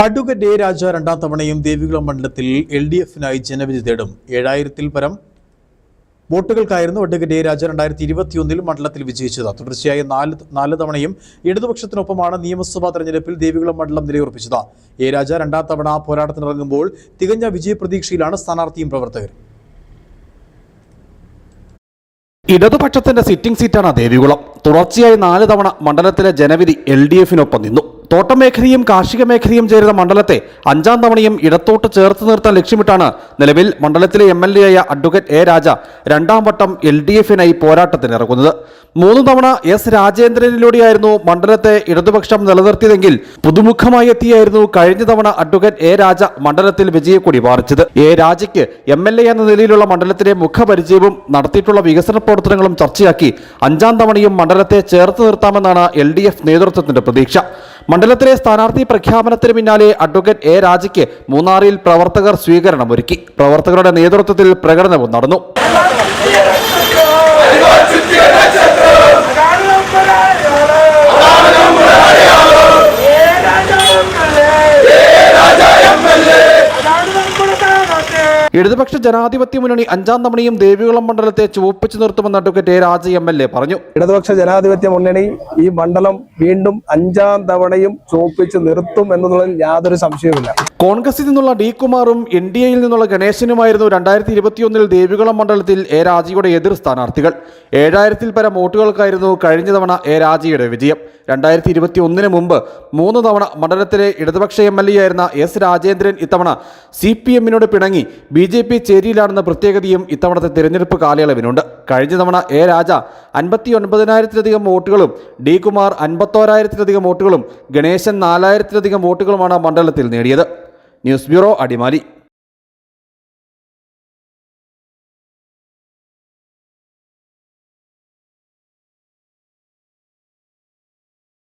Advocate A രാജ രണ്ടാം തവണയും ദേവികുളം മണ്ഡലത്തിൽ LDF-നായി ജനവിധി തേടും. 7000-ൽ പരം വോട്ടുകൾക്കായിരുന്നു അഡ്വക്കേറ്റ് എ രാജ 2021-ൽ മണ്ഡലത്തിൽ വിജയിച്ചത്. തുടർച്ചയായ നാല് തവണയും ഇടതുപക്ഷത്തിനൊപ്പമാണ് നിയമസഭാ തെരഞ്ഞെടുപ്പിൽ ദേവികുളം മണ്ഡലം നിലയുറപ്പിച്ചത്. എ രാജ രണ്ടാം തവണ പോരാട്ടത്തിനിറങ്ങുമ്പോൾ തികഞ്ഞ വിജയപ്രതീക്ഷയിലാണ് സ്ഥാനാർത്ഥിയും പ്രവർത്തകരും. ഇടതുപക്ഷത്തിന്റെ സിറ്റിംഗ് സീറ്റാണ് ദേവികുളം. തുടർച്ചയായി 4 തവണ മണ്ഡലത്തിലെ ജനവിധി LDF-നൊപ്പം നിന്നു. തോട്ടമേഖലയും കാർഷിക മേഖലയും ചേരുന്ന മണ്ഡലത്തെ 5ാം തവണയും ഇടത്തോട്ട് ചേർത്ത് നിർത്താൻ ലക്ഷ്യമിട്ടാണ് നിലവിൽ മണ്ഡലത്തിലെ MLA ആയ അഡ്വക്കേറ്റ് എ രാജ രണ്ടാം വട്ടം LDF-നായി പോരാട്ടത്തിനിറങ്ങുന്നത്. 3 തവണ S രാജേന്ദ്രനിലൂടെയായിരുന്നു മണ്ഡലത്തെ ഇടതുപക്ഷം നിലനിർത്തിയതെങ്കിൽ പുതുമുഖമായി എത്തിയായിരുന്നു കഴിഞ്ഞ തവണ അഡ്വക്കേറ്റ് എ രാജ മണ്ഡലത്തിൽ വിജയക്കൊടി പാറിച്ചത്. എ രാജയ്ക്ക് MLA എന്ന നിലയിലുള്ള മണ്ഡലത്തിലെ മുഖപരിചയവും നടത്തിയിട്ടുള്ള വികസന പ്രവർത്തനങ്ങളും ചർച്ചയാക്കി 5ാം തവണയും മണ്ഡലത്തെ ചേർത്ത് നിർത്താമെന്നാണ് LDF നേതൃത്വത്തിന്റെ പ്രതീക്ഷ. മണ്ഡലത്തിലെ സ്ഥാനാർത്ഥി പ്രഖ്യാപനത്തിന് പിന്നാലെ അഡ്വക്കേറ്റ് എ രാജയ്ക്ക് മൂന്നാറിൽ പ്രവർത്തകർ സ്വീകരണമൊരുക്കി. പ്രവർത്തകരുടെ നേതൃത്വത്തിൽ പ്രകടനവും നടന്നു. ഇടതുപക്ഷ ജനാധിപത്യ മുന്നണി 5ാം തവണയും ദേവികുളം മണ്ഡലത്തെ ചുവപ്പിച്ചു നിർത്തുമെന്ന് അഡ്വക്കേറ്റ് എ രാജ MLA പറഞ്ഞു. ഇടതുപക്ഷ ജനാധിപത്യ മുന്നണി ഈ മണ്ഡലം വീണ്ടും 5ാം തവണയും ചുവപ്പിച്ച് നിർത്തും എന്നതിൽ യാതൊരു സംശയവുമില്ല. കോൺഗ്രസിൽ നിന്നുള്ള D കുമാറും NDAയിൽ നിന്നുള്ള ഗണേശനുമായിരുന്നു 2021-ൽ ദേവികുളം മണ്ഡലത്തിൽ എ രാജയുടെ എതിർ സ്ഥാനാർത്ഥികൾ. 7000-ൽ പരം വോട്ടുകൾക്കായിരുന്നു കഴിഞ്ഞ തവണ എ രാജയുടെ വിജയം. 2021-ന് മുമ്പ് 3 തവണ മണ്ഡലത്തിലെ ഇടതുപക്ഷ MLA ആയിരുന്ന S രാജേന്ദ്രൻ ഇത്തവണ CPM-നോട് പിണങ്ങി BJP ചേരിയിലാണെന്ന പ്രത്യേകതയും ഇത്തവണത്തെ തിരഞ്ഞെടുപ്പ് കാലയളവിനുണ്ട്. കഴിഞ്ഞ തവണ എ രാജ 59,000-ലധികം വോട്ടുകളും D കുമാർ 51,000-ലധികം വോട്ടുകളും ഗണേശൻ 4,000-ലധികം വോട്ടുകളുമാണ് മണ്ഡലത്തിൽ നേടിയത്. News bureau, Adimali.